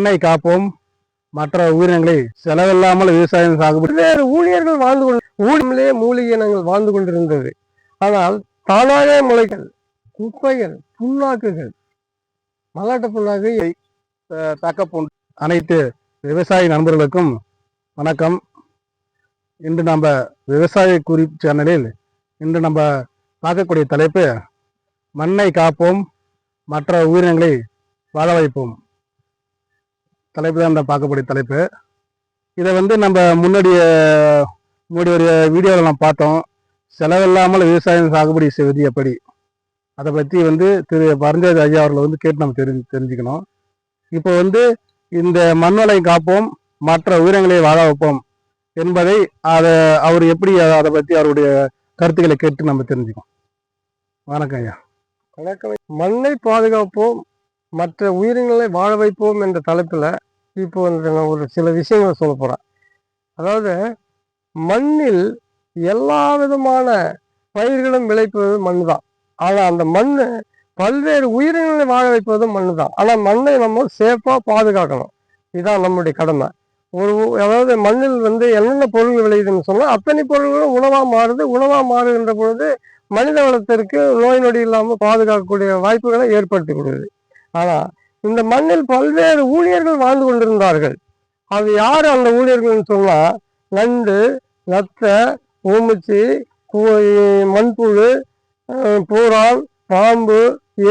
மண்ணை காப்போம், மற்ற உயிரினங்களை செலவில்லாமல் விவசாயம் சாகுபடி. வேறு ஊழியர்கள் ஊழியர்களே மூலிகை இனங்கள் வாழ்ந்து கொண்டிருந்தது. ஆனால் தானாக முளைகள், குப்பைகள், புண்ணாக்குகள், மல்லாட்ட புண்ணாக்கு தக்கப்போன் அனைத்து விவசாய நண்பர்களுக்கும் வணக்கம். இன்று நம்ம விவசாய குறிப்பு சேனலில் இன்று நம்ம பார்க்கக்கூடிய தலைப்பு மண்ணை காப்போம், மற்ற உயிரினங்களை வாழ வைப்போம் தலைப்பு தான் நம்ம பார்க்கக்கூடிய தலைப்பு. இதை நம்ம முன்னாடி ஒரு வீடியோவில் நம்ம பார்த்தோம், செலவில்லாமல் விவசாயம் சாகுபடி செய்வது எப்படி. அதை பற்றி திரு பரஞ்சோதி ஐயா அவர்களை கேட்டு நம்ம தெரிஞ்சுக்கணும். இப்போ இந்த மண்வளை காப்போம், மற்ற உயிரினங்களை வாழ வைப்போம் என்பதை அவர் எப்படி அதை பற்றி அவருடைய கருத்துக்களை கேட்டு நம்ம தெரிஞ்சுக்கோம். வணக்கம் ஐயா. வணக்கம். மண்ணை பாதுகாப்போம், மற்ற உயிரினங்களை வாழ வைப்போம் என்ற தலைப்பில் இப்போ நான் ஒரு சில விஷயங்களை சொல்ல போகிறேன். அதாவது மண்ணில் எல்லா விதமான பயிர்களும் விளைப்பது மண் தான். ஆனால் அந்த மண் பல்வேறு உயிரினங்களை வாழ வைப்பதும் மண் தான். ஆனால் மண்ணை நம்ம சேஃபாக பாதுகாக்கணும், இதுதான் நம்முடைய கடமை. அதாவது மண்ணில் என்னென்ன பொருள் விளையுதுன்னு சொன்னால் அத்தனை பொருள்களும் உணவாக மாறுது. உணவாக மாறுகின்ற பொழுது மனித வளத்திற்கு நோய் நொடி இல்லாமல் பாதுகாக்கக்கூடிய வாய்ப்புகளை ஏற்படுத்தி கொடுக்குது. ஆனால் இந்த மண்ணில் பல்வேறு ஊழியர்கள் வாழ்ந்து கொண்டிருந்தார்கள். அது யார் அந்த ஊழியர்கள்னு சொன்னால் நண்டு, நத்தை, ஊமுச்சி, மண்புழு, பூரான், பாம்பு,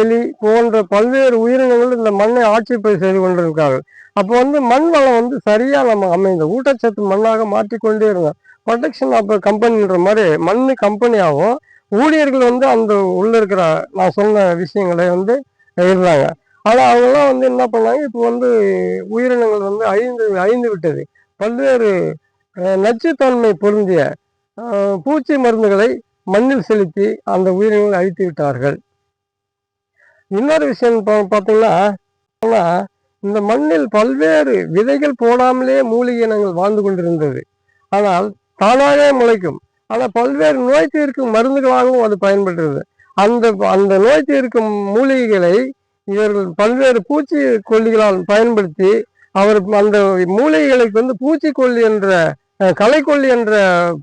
எலி போன்ற பல்வேறு உயிரினங்கள் இந்த மண்ணை ஆட்சி செய்து கொண்டிருக்கிறார்கள். அப்போ மண் வளம் சரியாக நம்ம அமைந்த ஊட்டச்சத்து மண்ணாக மாற்றிக்கொண்டே இருந்தோம். ப்ரொடெக்ஷன் ஆஃப் கம்பெனின்ற மாதிரி மண் கம்பெனியாகவும் ஊழியர்கள் அந்த உள்ள இருக்கிற நான் சொன்ன விஷயங்களை இருந்தாங்க. ஆனால் அவங்கெல்லாம் என்ன பண்ணாங்க, இப்போ உயிரினங்கள் அழிந்து விட்டது. பல்வேறு நச்சுத்தன்மை பொருந்திய பூச்சி மருந்துகளை மண்ணில் செலுத்தி அந்த உயிரினங்களை அழித்து விட்டார்கள். இன்னொரு விஷயம் பார்த்தீங்கன்னா, இந்த மண்ணில் பல்வேறு விதைகள் போடாமலே மூலிகை இனங்கள் வாழ்ந்து கொண்டிருந்தது. ஆனால் தானாக முளைக்கும். ஆனால் பல்வேறு நோய் தீர்க்கும் மருந்துகளாகவும் அது பயன்படுகிறது. அந்த நோய் தீர்க்கும் மூலிகைகளை இவர்கள் பல்வேறு பூச்சி கொல்லிகளால் பயன்படுத்தி அந்த மூலிகைகளுக்கு பூச்சிக்கொல்லி என்ற களைக்கொல்லி என்ற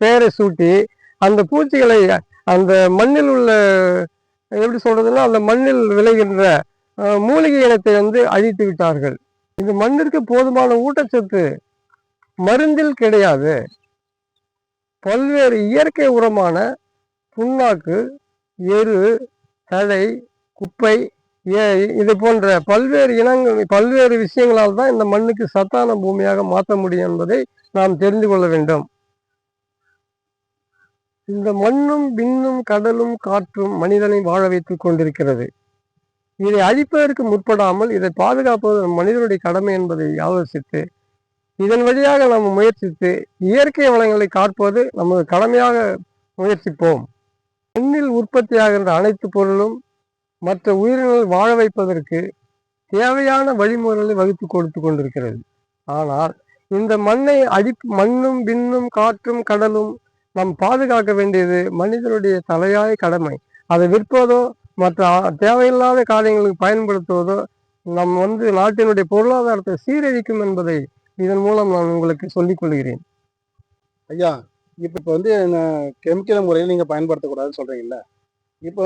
பெயரை சூட்டி அந்த பூச்சிகளை அந்த மண்ணில் உள்ள எப்படி சொல்றதுன்னா அந்த மண்ணில் விளைகின்ற மூலிகை இனத்தை அழித்து விட்டார்கள். இந்த மண்ணிற்கு போதுமான ஊட்டச்சத்து மருந்தில் கிடையாது. பல்வேறு இயற்கை உரமான புண்ணாக்கு, எரு, தழை, குப்பை இது போன்ற பல்வேறு விஷயங்களால் தான் இந்த மண்ணுக்கு சத்தான பூமியாக மாற்ற முடியும் என்பதை நாம் தெரிந்து கொள்ள வேண்டும். இந்த மண்ணும் விண்ணும் கடலும் காற்றும் மனிதனை வாழ வைத்துக் கொண்டிருக்கிறது. இதை அழிப்பதற்கு முற்படாமல் இதை பாதுகாப்பது மனிதனுடைய கடமை என்பதை யோசித்து இதன் வழியாக நாம் முயற்சித்து இயற்கை வளங்களை காப்பது நமது கடமையாக முயற்சிப்போம். மண்ணில் உற்பத்தியாகின்ற அனைத்து பொருளும் மற்ற உயிரினங்களை வாழ வைப்பதற்கு தேவையான வழிமுறைகளை வகுத்து கொடுத்து கொண்டிருக்கிறது. ஆனால் இந்த மண்ணும் விண்ணும் காற்றும் கடலும் நாம் பாதுகாக்க வேண்டியது மனிதனுடைய தலையாய கடமை. அதை விற்பதோ மற்ற தேவையில்லாத காரியங்களுக்கு பயன்படுத்துவதோ நம் நாட்டினுடைய பொருளாதாரத்தை சீரழிக்கும் என்பதை இதன் மூலம் நான் உங்களுக்கு சொல்லிக் கொள்கிறேன். ஐயா, இப்போ கெமிக்கல் முறையில் நீங்கள் பயன்படுத்தக்கூடாதுன்னு சொல்கிறீங்கல்ல, இப்போ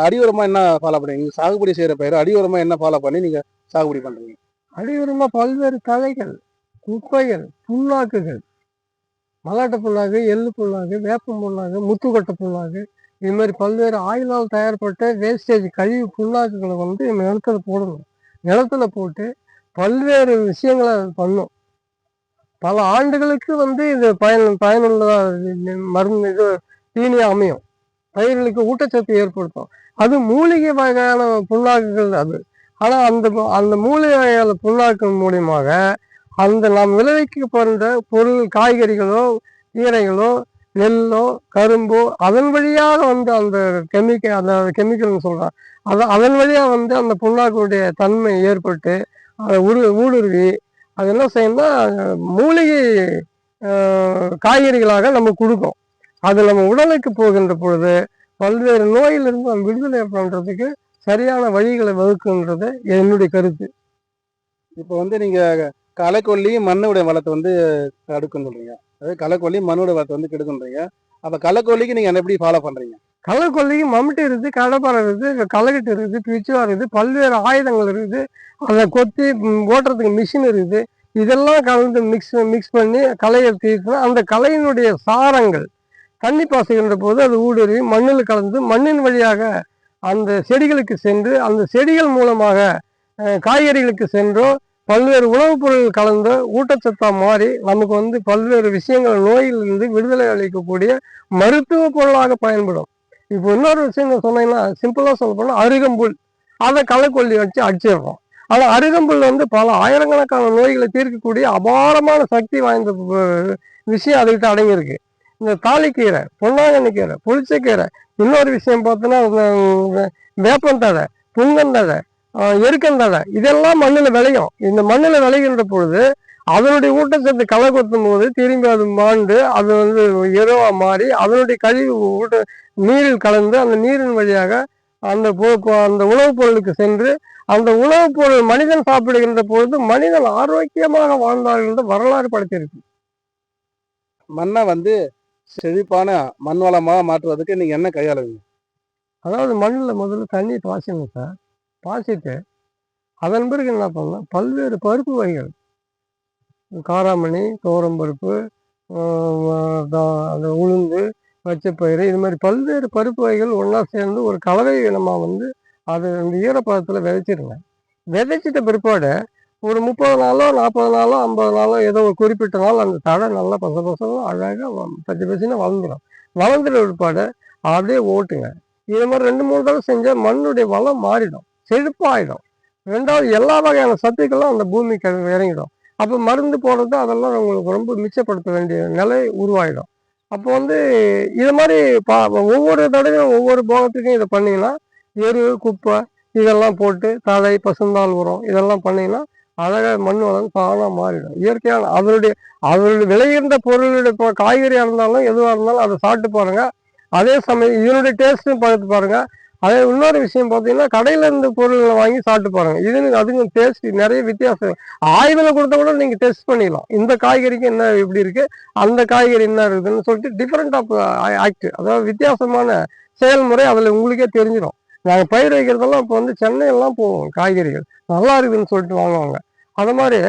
அடியுரமாக என்ன ஃபாலோ பண்ணுறீங்க? நீங்கள் சாகுபடி செய்கிற பயிர் அடியுரமாக என்ன ஃபாலோ பண்ணி நீங்கள் சாகுபடி பண்ணுறீங்க? அடியுரமாக பல்வேறு தழைகள், குப்பைகள், புண்ணாக்குகள், மல்லாட்ட புண்ணாக்கு, எள்ளு புண்ணாக்கு, வேப்ப புண்ணாக்கு, முத்துக்கொட்டை புண்ணாக்கு, இது மாதிரி பல்வேறு ஆயிலால் தயார்பட்ட வேஸ்டேஜ் கழிவு புண்ணாக்குகளை நிலத்துல போடணும். நிலத்துல போட்டு பல்வேறு விஷயங்களை பண்ணும். பல ஆண்டுகளுக்கு இது பயனுள்ளதாக மருந்து தீனியாக அமையும். பயிர்களுக்கு ஊட்டச்சத்து ஏற்படுத்தும். அது மூலிகை வகையான புண்ணாக்குகள் அது. ஆனால் அந்த மூலிகை வகையான புண்ணாக்கு மூலியமாக நாம் விளைவிக்கப்படுற பொருள், காய்கறிகளோ கீரைகளோ நெல்லோ கரும்போ அதன் வழியாக அந்த கெமிக்கல்னு சொல்கிறான், அதன் வழியாக அந்த புண்ணாக்குடைய தன்மை ஏற்பட்டு அதை ஊடுருவி அது என்ன செய்யணும்னா மூலிகை காய்கறிகளாக நம்ம கொடுக்கும். அது நம்ம உடலுக்கு போகின்ற பொழுது பல்வேறு நோயிலிருந்து நம்ம விடுதலை பண்ணுறதுக்கு சரியான வழிகளை வகுக்குன்றது என்னுடைய கருத்து. இப்போ வந்து நீங்க களைக்கொல்லி மண்ணுடைய வளத்தை வந்து தடுக்குன்னு சொல்றீங்க. அதாவது களைக்கொல்லி மண்ணுடைய வளத்தை வந்து கெடுக்குன்றீங்க. அப்ப களைக்கொல்லிக்கு நீங்க எப்படி ஃபாலோ பண்றீங்க? களைக்கொல்லிக்கு மம்முட்டி இருக்குது, கடப்பாரை இருக்குது, களைக்கட்டு இருக்குது, பிச்சுவா இருக்குது, பல்வேறு ஆயுதங்கள் இருக்குது. அதை கொத்தி ஓட்டுறதுக்கு மிஷின் இருக்குது. இதெல்லாம் கலந்து மிக்ஸ் மிக்ஸ் பண்ணி களையை தீர்த்து அந்த களையினுடைய சாரங்கள் தண்ணி பாய்ச்சுகின்ற போது அது ஊடுருவி மண்ணில் கலந்து மண்ணின் வழியாக அந்த செடிகளுக்கு சென்று அந்த செடிகள் மூலமாக காய்கறிகளுக்கு சென்றோ பல்வேறு உணவுப் பொருட்கள் கலந்த ஊட்டச்சத்தா மாறி நமக்கு வந்து பல்வேறு விஷயங்கள் நோயிலிருந்து விடுதலை அளிக்கக்கூடிய மருத்துவ பொருளாக பயன்படும். இப்போ இன்னொரு விஷயம் சொன்னீங்கன்னா சிம்பிளா சொல்ல போனா அருகம்புல், அதை களைக்கொல்லி வச்சு அடிச்சிடுறோம். ஆனா அருகம்புல் வந்து பல ஆயிரக்கணக்கான நோய்களை தீர்க்கக்கூடிய அபாரமான சக்தி வாய்ந்த விஷயம் அதுக்கிட்ட அடங்கியிருக்கு. இந்த தாளிக்கீரை, பொன்னாங்கண்ணி கீரை, புளிச்சக்கீரை, இன்னொரு விஷயம் பார்த்தோன்னா வேப்பந்தழை, புங்கந்தழை, எருக்கந்தழை, இதெல்லாம் மண்ணில் விளையும். இந்த மண்ணில் விளைகின்ற பொழுது அதனுடைய ஊட்டச்சத்து களை கொத்தும் போது திரும்பி அது மாண்டு அது வந்து எருவா மாறி அதனுடைய கழிவு நீரில் கலந்து அந்த நீரின் வழியாக அந்த அந்த உணவுப் பொருளுக்கு சென்று அந்த உணவுப் பொருள் மனிதன் சாப்பிடுகின்ற பொழுது மனிதன் ஆரோக்கியமாக வாழ்ந்தார்கள் என்று வரலாறு படைத்திருக்கு. மண்ணை வந்து செழிப்பான மண் வளமா மாற்றுவதற்கு நீங்க என்ன கையாளுவீங்க? அதாவது மண்ணில் முதல்ல தண்ணி பாய்ச்சணும் சார். பாய்ச்சிட்டு அதன் பிறகு என்ன பண்ணலாம், பல்வேறு பருப்பு வகைகள், காராமணி, துவரம்பருப்பு, அந்த உளுந்து, பச்சைப்பயிறு, இது மாதிரி பல்வேறு பருப்பு வகைகள் ஒன்றா சேர்ந்து ஒரு கலவை நம்ம வந்து அது அந்த ஈரப்பதத்தில் விதைச்சிருங்க. விதைச்சிட்ட பிற்பாடு ஒரு 30 நாளோ 40 நாளோ 50 நாளோ ஏதோ ஒரு குறிப்பிட்ட நாள் அந்த தழை நல்லா பசன்னு அழகாக பச்சை பசின்னு வளர்ந்துடும். வளர்ந்துட்ட பிற்பாடு அப்படியே ஓட்டுங்க. இது மாதிரி 2-3 தடவை செஞ்சால் மண்ணுடைய வளம் மாறிடும், செழிப்பாயிடும். ரெண்டாவது எல்லா வகையான சத்துக்களும் அந்த பூமிக்கு இறங்கிடும். அப்போ மருந்து போடுறது அதெல்லாம் உங்களுக்கு ரொம்ப மிச்சப்படுத்த வேண்டிய நிலை உருவாயிடும். அப்போ வந்து இது மாதிரி ஒவ்வொரு தடவையும் ஒவ்வொரு போகத்துக்கும் இதை பண்ணிங்கன்னா எரு, குப்பை இதெல்லாம் போட்டு தழை, பசுந்தாள் உரம் இதெல்லாம் பண்ணிங்கன்னா அழகாக மண் வளம் தானாக மாறிடும். இயற்கையான அதனுடைய விளைகின்ற பொருளுடைய காய்கறியாக இருந்தாலும் எதுவாக இருந்தாலும் அதை சாப்பிட்டு பாருங்கள். அதே சமயம் இதனுடைய டேஸ்ட்டும் பார்த்து பாருங்கள். அதே இன்னொரு விஷயம் பார்த்தீங்கன்னா கடையில இருந்து பொருள்களை வாங்கி சாப்பிட்டு பாருங்க. அதுக்கும் டேஸ்ட் நிறைய வித்தியாசம். ஆய்வில் கொடுத்த கூட நீங்கள் டெஸ்ட் பண்ணிடலாம். இந்த காய்கறிக்கு என்ன இப்படி இருக்கு, அந்த காய்கறி என்ன இருக்குதுன்னு சொல்லிட்டு டிஃப்ரெண்ட் ஆஃப் ஆக்ட், அதாவது வித்தியாசமான செயல்முறை அதில் உங்களுக்கே தெரிஞ்சிடும். நாங்கள் பயிர் வைக்கிறதெல்லாம் இப்போ வந்து சென்னையெல்லாம் போவோம், காய்கறிகள் நல்லா இருக்குதுன்னு சொல்லிட்டு வாங்குவாங்க. அது மாதிரி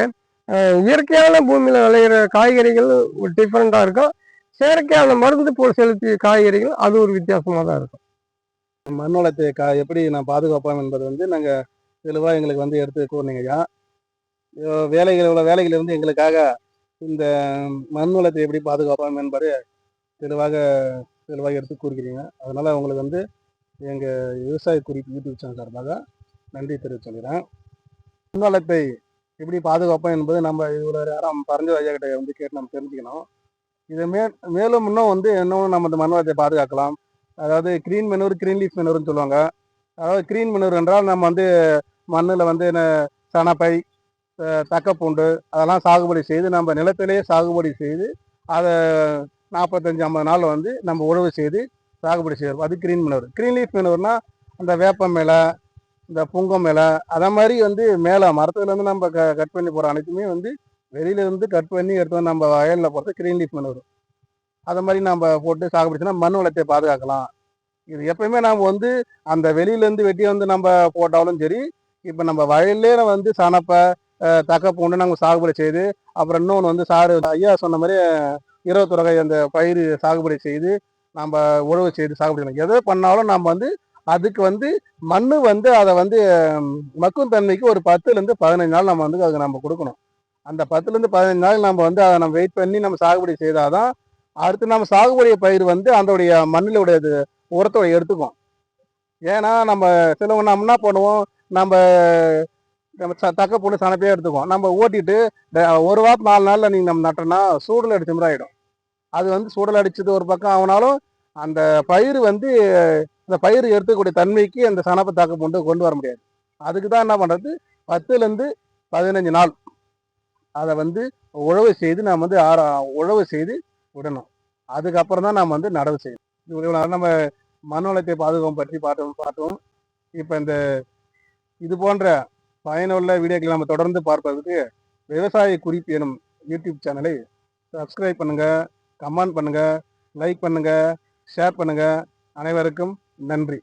இயற்கையான பூமியில் விளையிற காய்கறிகள் டிஃப்ரெண்ட்டாக இருக்கும். செயற்கையான மருந்து போல் செலுத்திய காய்கறிகள் அது ஒரு வித்தியாசமாக தான் இருக்கும். மண் வளத்தை எப்படி நான் பாதுகாப்போம் என்பது வந்து நாங்கள் தெளிவாக எங்களுக்கு வந்து எடுத்து கூறினீங்கய்யா. வேலைகள் இருந்து எங்களுக்காக இந்த மண் வளத்தை எப்படி பாதுகாப்போம் என்பது தெளிவாக தெளிவாக எடுத்து கூறுகிறீங்க. அதனால உங்களுக்கு வந்து எங்கள் விவசாய குறிப்பு யூடியூப் சேனல் சார்பாக நன்றி தெரிவித்து சொல்கிறேன். மண் வளத்தை எப்படி பாதுகாப்போம் என்பது நம்ம இவ்வளோ யாரும் பறஞ்ச ஐயா கிட்ட வந்து கேட்டு நம்ம தெரிஞ்சுக்கணும். இதை மேலும் இன்னும் வந்து இன்னும் நம்ம இந்த மண் வளத்தை பாதுகாக்கலாம். அதாவது கிரீன் மெனூர், கிரீன் லீஃப் மெனூர்னு சொல்லுவாங்க. அதாவது கிரீன் மெனூர் என்றால் நம்ம வந்து மண்ணில் வந்து சணப்பை, தக்கப்பூண்டு அதெல்லாம் சாகுபடி செய்து நம்ம நிலத்திலேயே சாகுபடி செய்து அதை 45-50 நாள் வந்து நம்ம உழவு செய்து சாகுபடி செய்வோம். அது கிரீன் மெனூர். கிரீன் லீஃப் மெனூர்னா அந்த வேப்ப மேலே, இந்த புங்கம் மேலே, அதை மாதிரி வந்து மேலே மரத்துலேருந்து நம்ம கட் பண்ணி போகிற அனைத்துமே வந்து வெளியிலேருந்து கட் பண்ணி எடுத்து வந்து நம்ம வயலில் போகிறது கிரீன் லீஃப் மெனூர். அதை மாதிரி நம்ம போட்டு சாகுபடிச்சுன்னா மண் வளத்தை பாதுகாக்கலாம். இது எப்பயுமே நாம் வந்து அந்த வெளியிலேருந்து வெட்டி வந்து நம்ம போட்டாலும் சரி, இப்போ நம்ம வயல்லே வந்து சணப்பை, தக்கப்பூண்டு நாங்கள் சாகுபடி செய்து, அப்புறம் இன்னொன்று வந்து ஐயா சொன்ன மாதிரி 21 வகை அந்த பயிர் சாகுபடி செய்து நம்ம உழவு செய்து சாகுபடி செய்யணும். எதை பண்ணாலும் நம்ம வந்து அதுக்கு வந்து மண் வந்து அதை வந்து மக்கும் தன்மைக்கு ஒரு 10-15 நாள் நம்ம வந்து அதுக்கு நம்ம கொடுக்கணும். அந்த 10-15 நாள் நம்ம வந்து அதை நம்ம வெயிட் பண்ணி நம்ம சாகுபடி செய்தாதான் அடுத்து நம்ம சாகுபடி பயிர் வந்து அதோடைய மண்ணிலுடைய உரத்தோட எடுத்துக்கும். ஏன்னா நம்ம சிலவங்க நம்ம என்ன பண்ணுவோம், நம்ம தக்க போட்டு சனப்பே எடுத்துக்குவோம். நம்ம ஓட்டிட்டு ஒரு வாரம் 4 நாளில் நீங்கள் நம்ம நட்டோம்னா சூடல் அடிச்ச மாதிரி ஆகிடும். அது வந்து சூடல் அடிச்சது ஒரு பக்கம் ஆகினாலும் அந்த பயிர் வந்து இந்த பயிர் எடுத்துக்கூடிய தன்மைக்கு அந்த சனப்பை தக்க போட்டு கொண்டு வர முடியாது. அதுக்கு தான் என்ன பண்ணுறது, 10-15 நாள் அதை வந்து உழவு செய்து நம்ம வந்து உழவு செய்து விடணும். அதுக்கப்புறம் தான் நம்ம வந்து நடவு செய்யணும். இவ்வளோ நம்ம மண் வளத்தை பாதுகாப்பு பற்றி பார்த்தோம். இப்போ இது போன்ற பயனுள்ள வீடியோக்களை நம்ம தொடர்ந்து பார்ப்பதற்கு விவசாய குறிப்பு எனும் யூடியூப் சேனலை சப்ஸ்கிரைப் பண்ணுங்க, கமெண்ட் பண்ணுங்க, லைக் பண்ணுங்க, ஷேர் பண்ணுங்க. அனைவருக்கும் நன்றி.